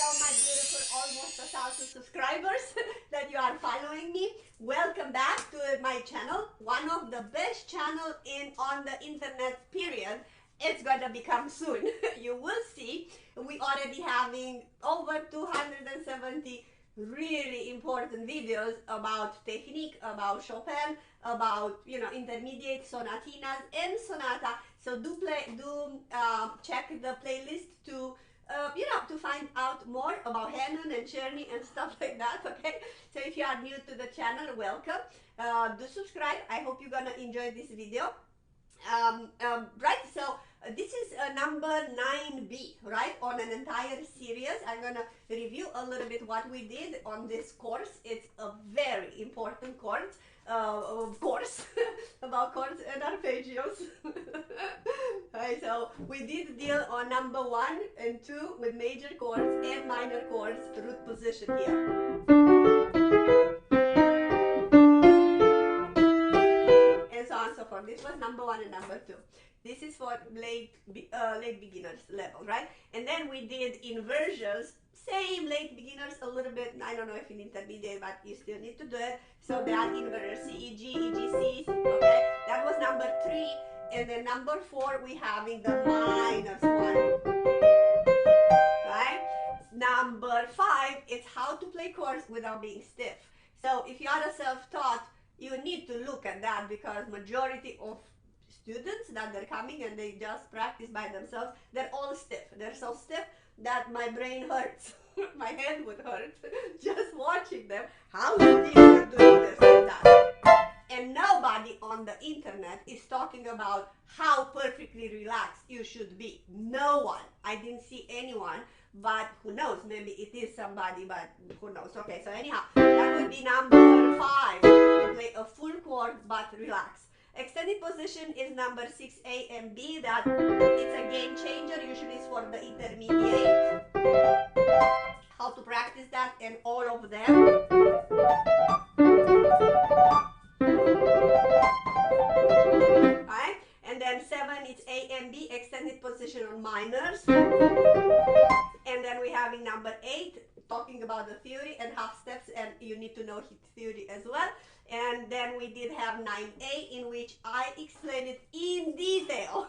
my beautiful almost 1,000 subscribers that you are following me. Welcome back to my channel, one of the best channel on the internet, period. It's gonna become soon. You will see. We already having over 270 really important videos about technique, about Chopin, about intermediate sonatinas and sonata. So do check the playlist to to find out more about Hanon and Czerny and stuff like that. Okay, so if you are new to the channel, welcome. Do subscribe. I hope you're gonna enjoy this video. Right, so this is number 9B, right, on an entire series. I'm gonna review a little bit what we did on this course. It's a very important course, about chords and arpeggios. Right, so we did deal on number 1 and 2 with major chords and minor chords, root position here. And so on and so forth. This was number 1 and number 2. This is for late beginners level, right? And then we did inversions, same late beginners, a little bit, I don't know if in intermediate, but you still need to do it. So they are inverters, C, E, G, E, G, C, okay? That was number 3. And then number 4, we having the minus 1, right? Number 5, it's how to play chords without being stiff. So if you are a self-taught, you need to look at that, because majority of students that they're coming and they just practice by themselves, they're all stiff. They're so stiff that my brain hurts. My head would hurt just watching them. How do you do this and that? And nobody on the internet is talking about how perfectly relaxed you should be. No one. I didn't see anyone, but who knows? Maybe it is somebody, but who knows? Okay, so anyhow, that would be number 5. You play a full chord but relax. Extended position is number 6A and B. That it's a game changer. Usually it's for the intermediate. How to practice that and all of them. Right? And then 7 is A and B, extended position on minors. And then we have in number 8, talking about the theory and half steps, and you need to know his theory as well. And then we did have 9A, in which I explained it in detail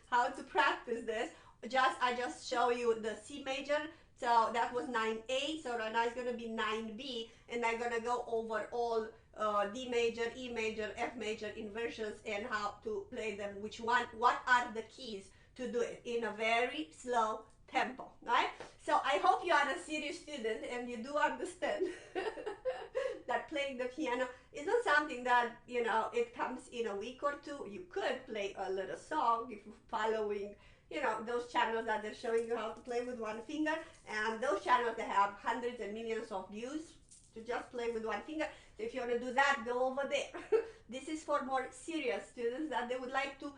how to practice this. I just show you the C major. So that was 9A. So right now it's going to be 9B, and I'm going to go over all D major, E major, F major inversions and how to play them, what are the keys to do it in a very slow tempo, right? So I hope you are a serious student and you do understand that playing the piano is not something that, it comes in a week or two. You could play a little song if you're following, those channels that they're showing you how to play with one finger, and those channels that have hundreds and millions of views to just play with one finger. So if you want to do that, go over there. This is for more serious students that they would like to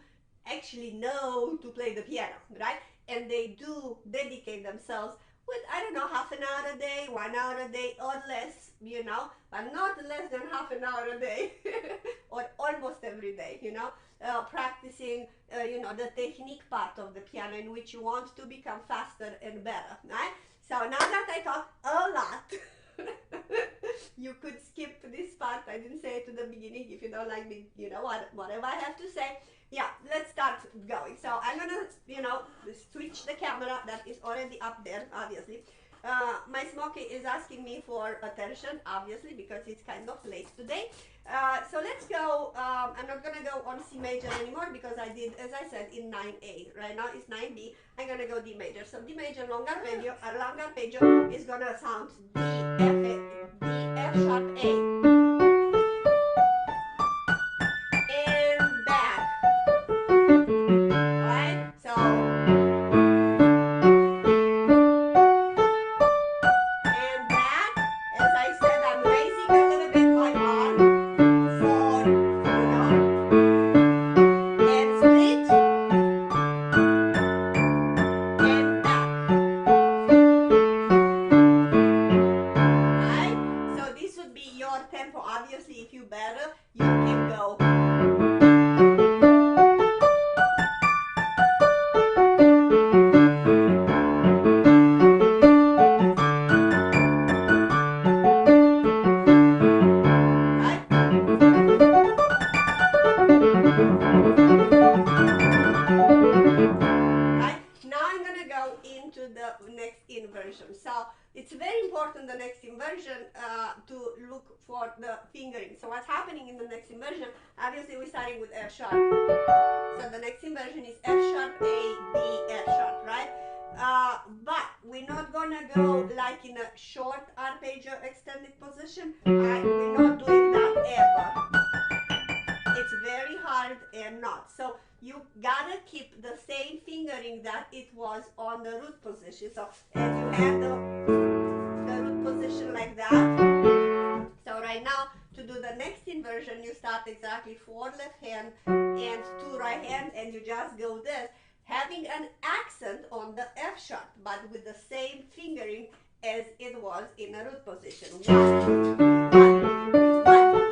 actually know to play the piano, right? And they do dedicate themselves with, I don't know, half an hour a day, 1 hour a day or less, but not less than half an hour a day or almost every day, practicing, the technique part of the piano, in which you want to become faster and better, right? So now that I talk a lot, you could skip this part. I didn't say it to the beginning. If you don't like me, whatever I have to say. Yeah, let's start going. So I'm gonna, switch the camera that is already up there, obviously. My Smokey is asking me for attention, obviously, because it's kind of late today. So let's go. I'm not gonna go on C major anymore, because I did, as I said, in 9A. Right now it's 9B. I'm gonna go D major. So D major long arpeggio is gonna sound D, F sharp A. Tempo into the next inversion. So it's very important, the next inversion, to look for the fingering. So what's happening in the next inversion? Obviously we're starting with F sharp. So the next inversion is F sharp, A, B, F sharp, right? But we're not gonna go like in a short arpeggio extended position. Right? We're not doing that ever. It's very hard and not. So you gotta keep the same fingering that it was on the root position. So as you have the root position like that. So right now, to do the next inversion, you start exactly 4 left hand and 2 right hand, and you just go this, having an accent on the F sharp, but with the same fingering as it was in a root position. 1, 2, 3, 1, 1, 2,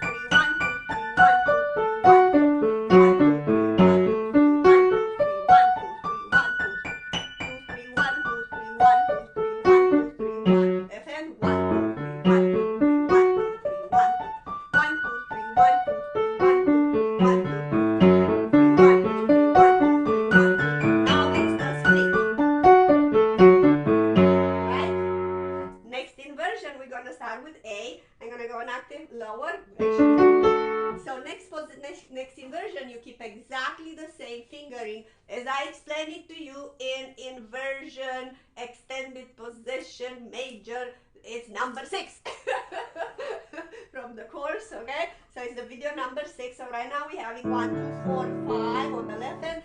3, 1, 2, 3, 1, 2, 3, 1, 2, lower. So next inversion, you keep exactly the same fingering as I explained it to you in inversion, extended position, major. It's number 6 from the course, okay? So it's the video number 6. So right now we're having 1, 2, 4, 5 on the left hand,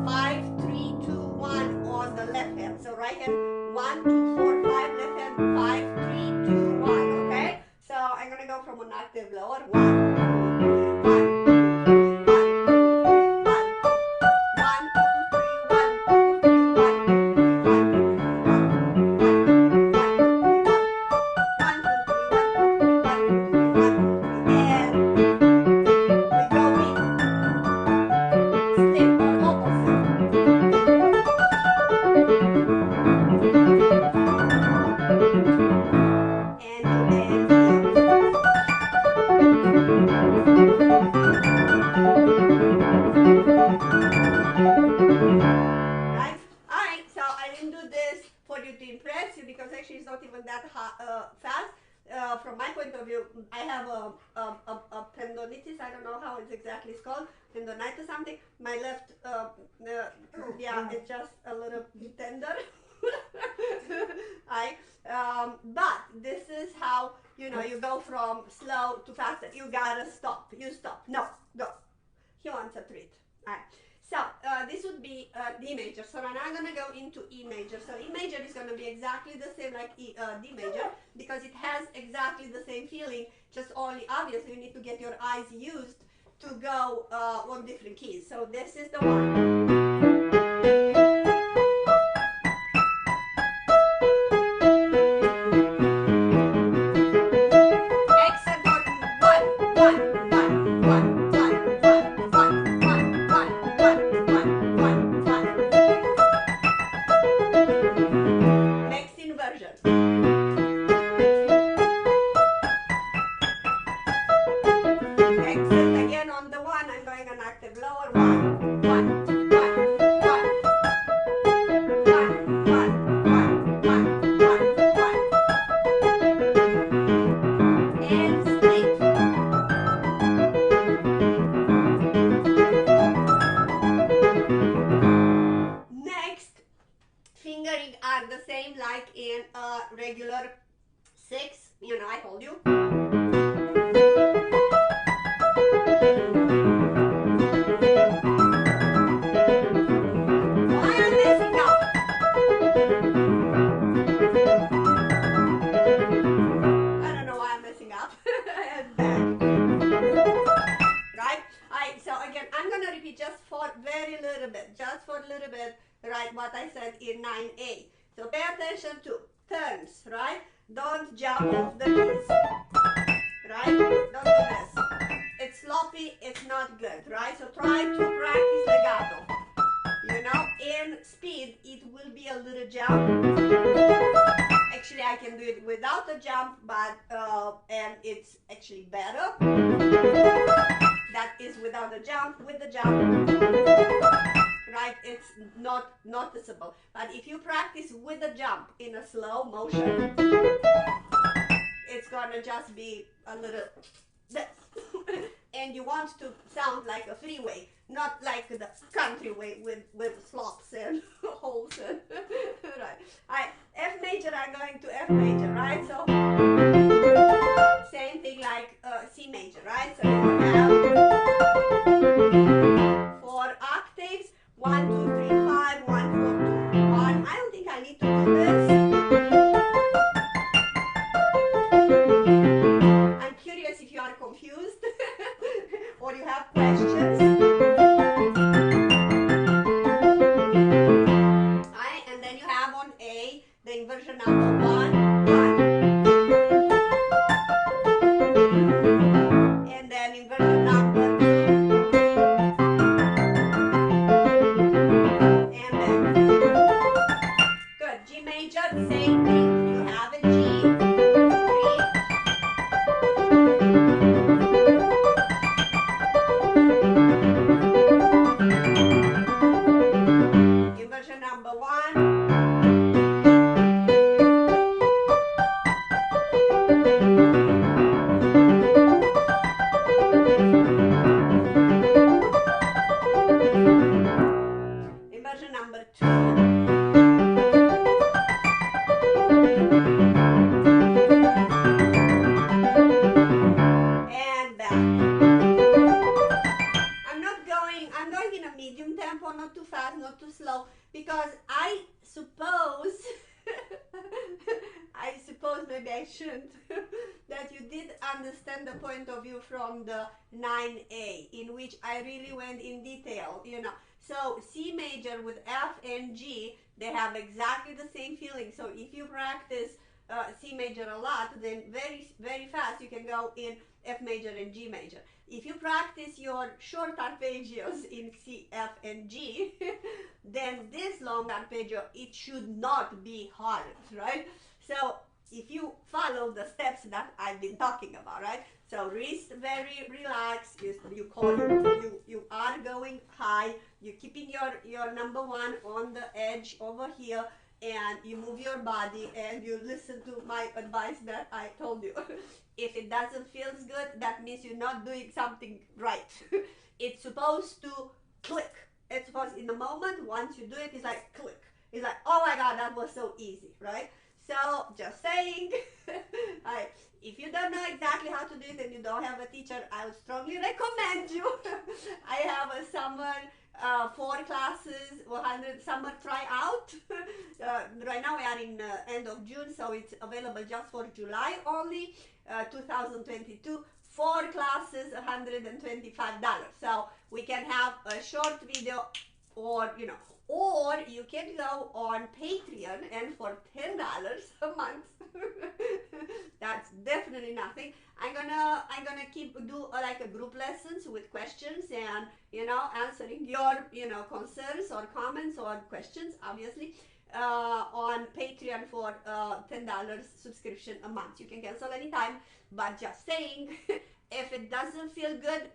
5, 3, 2, 1 on the left hand. So right hand, 1, 2, 4, 5, left hand, 5, 3, 2, 1, okay? So I'm gonna go from an octave lower. 1, 2, 3, 1. From my point of view, I have a tendonitis. I don't know how it's exactly called, tendonitis something. My left, yeah, it's just a little tender. But this is how, you know, you go from slow to faster. You gotta stop. You stop. No, go. He wants a treat. All right. So this would be D major. So now I'm going to go into E major. So E major is going to be exactly the same like D major because it has exactly the same feeling, just only obviously you need to get your eyes used to go on different keys. So this is the one. Like in a regular 6, you know, I told you. Why am I messing up? I don't know why I'm messing up. Right? So again, I'm gonna repeat just for very little bit, right, what I said in 9A. So pay attention to turns, right? Don't jump off the keys, right? Don't do this. It's sloppy, it's not good, right? So try to practice legato. You know, in speed, it will be a little jump. Actually, I can do it without a jump, but, and it's actually better. That is without a jump, with the jump. right, it's not noticeable. But if you practice with the jump in a slow motion, it's gonna just be a little this. And you want to sound like a freeway, not like the country way with slops and holes and right. F major, I'm going to F major, right? So same thing like C major, right? So you have for octaves 1, 2, 3, 5, 1, 4, 2, 1. I don't think I need to do this. I'm curious if you are confused or you have questions. Right, and then you have on A the inversion number 1, 1. And then inversion number 2. And then good. G major, same thing. You have a G, 3. Inversion number 1. Inversion number 2. And back. I'm going in a medium tempo, not too fast, not too slow, because I suppose, maybe I shouldn't, that you did understand the point of view from the 9A, in which I really went in detail, you know. So C major with F and G, they have exactly the same feeling. So if you practice C major a lot, then very fast you can go in F major and G major. If you practice your short arpeggios in C, F, and G, then this long arpeggio, it should not be hard, right? So if you follow the steps that I've been talking about, right? So wrist very relaxed, you are going high, you're keeping your number 1 on the edge over here, and you move your body and you listen to my advice that I told you. If it doesn't feel good, that means you're not doing something right. It's supposed to click. It's supposed, in the moment, once you do it, it's like click. It's like, oh my God, that was so easy, right? So just saying, if you don't know exactly how to do it and you don't have a teacher, I would strongly recommend you. I have a summer 4 classes, 100 summer tryout. Right now we are in end of June, so it's available just for July only, 2022. 4 classes, $125. So we can have a short video, or or you can go on Patreon, and for $10 a month, that's definitely nothing. I'm gonna do like a group lessons with questions and answering your concerns or comments or questions, obviously, on Patreon for $10 subscription a month. You can cancel anytime, but just saying, if it doesn't feel good,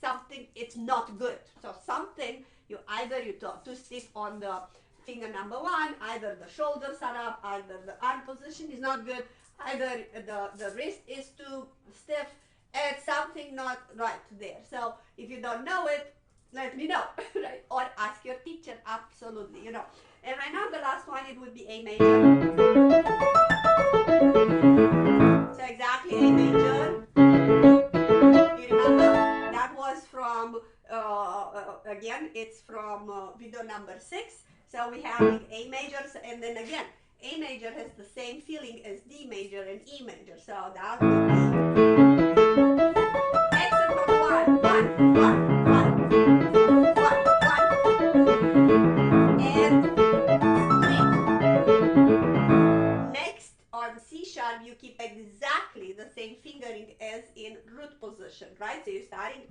something, it's not good. So something, either you're too stiff on the finger number 1, either the shoulders are up, either the arm position is not good, either the wrist is too stiff, and something not right there. So if you don't know it, let me know, right? Or ask your teacher, absolutely, And right now the last one, it would be A major. So exactly A major. You remember? That was from, again, it's from video number 6. So we have A majors, and then again, A major has the same feeling as D major and E major. So that would be excerpt number 1, 1, 1, 1, 1, 1, and split. Next, on C sharp, you keep exactly the same fingering as in root position, right? So you're starting.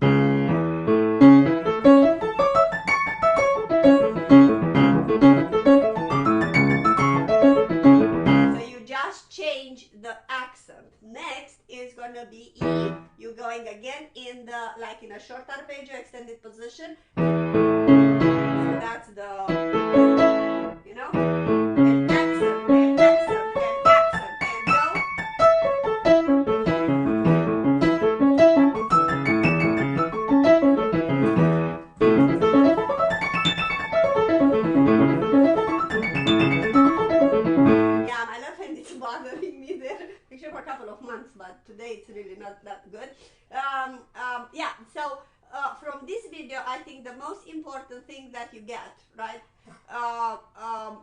Change the accent. Next is going to be E. You're going again in the, like in a short arpeggio, extended position. So that's the, you know, and accent, and accent, and accent, and go. Yeah, my left hand is bothering me there, actually for a couple of months, but today it's really not that good. Yeah, so from this video, I think the most important thing that you get, right,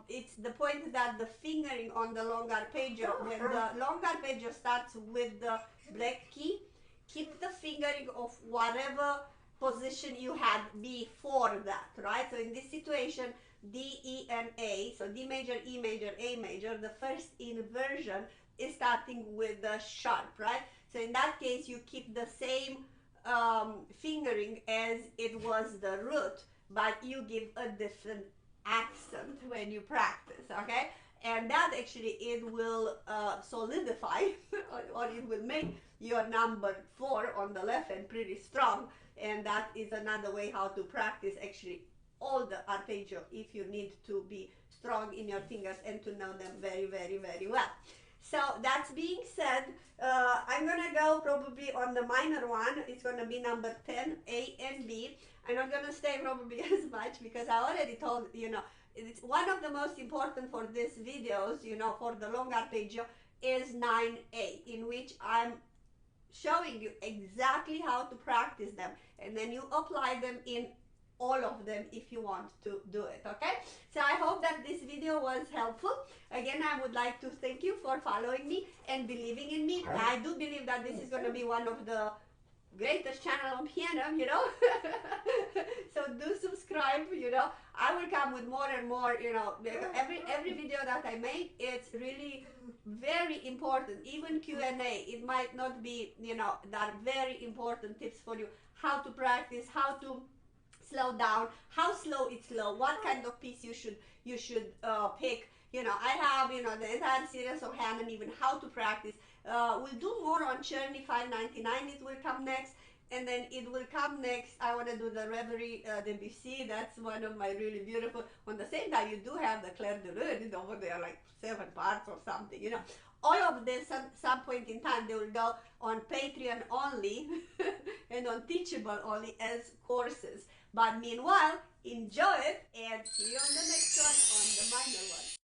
it's the point that the fingering on the long arpeggio, when the long arpeggio starts with the black key, keep the fingering of whatever position you had before that, right? So in this situation, D, E, and A, so D major, E major, A major, the first inversion is starting with the sharp, right? So in that case, you keep the same fingering as it was the root, but you give a different accent when you practice, okay? And that actually, it will solidify or it will make your number 4 on the left hand pretty strong, and that is another way how to practice actually all the arpeggio if you need to be strong in your fingers and to know them very, very, very well. So that's being said, I'm gonna go probably on the minor one. It's gonna be number 10, A and B. I'm not gonna stay probably as much because I already told, you know, it's one of the most important for these videos, you know, for the long arpeggio is 9A, in which I'm showing you exactly how to practice them, and then you apply them in all of them if you want to do it, okay? So I hope that this video was helpful. Again, I would like to thank you for following me and believing in me. I do believe that this is going to be one of the greatest channel on piano, you know. So do subscribe, you know. I will come with more and more, you know, every video that I make, it's really very important. Even Q&A, it might not be, you know, that very important tips for you, how to practice, how to slow down, how slow it's slow, what kind of piece you should pick. You know, I have, you know, the entire series of hand and even how to practice. We'll do more on Czerny 599, it will come next, and then it will come next, I want to do the Reverie Debussy. That's one of my really beautiful. On the same time, you do have the Clair de Lune over there, like 7 parts or something, you know. All of this, some point in time, they will go on Patreon only and on Teachable only as courses. But meanwhile, enjoy it and see you on the next one on the minor one.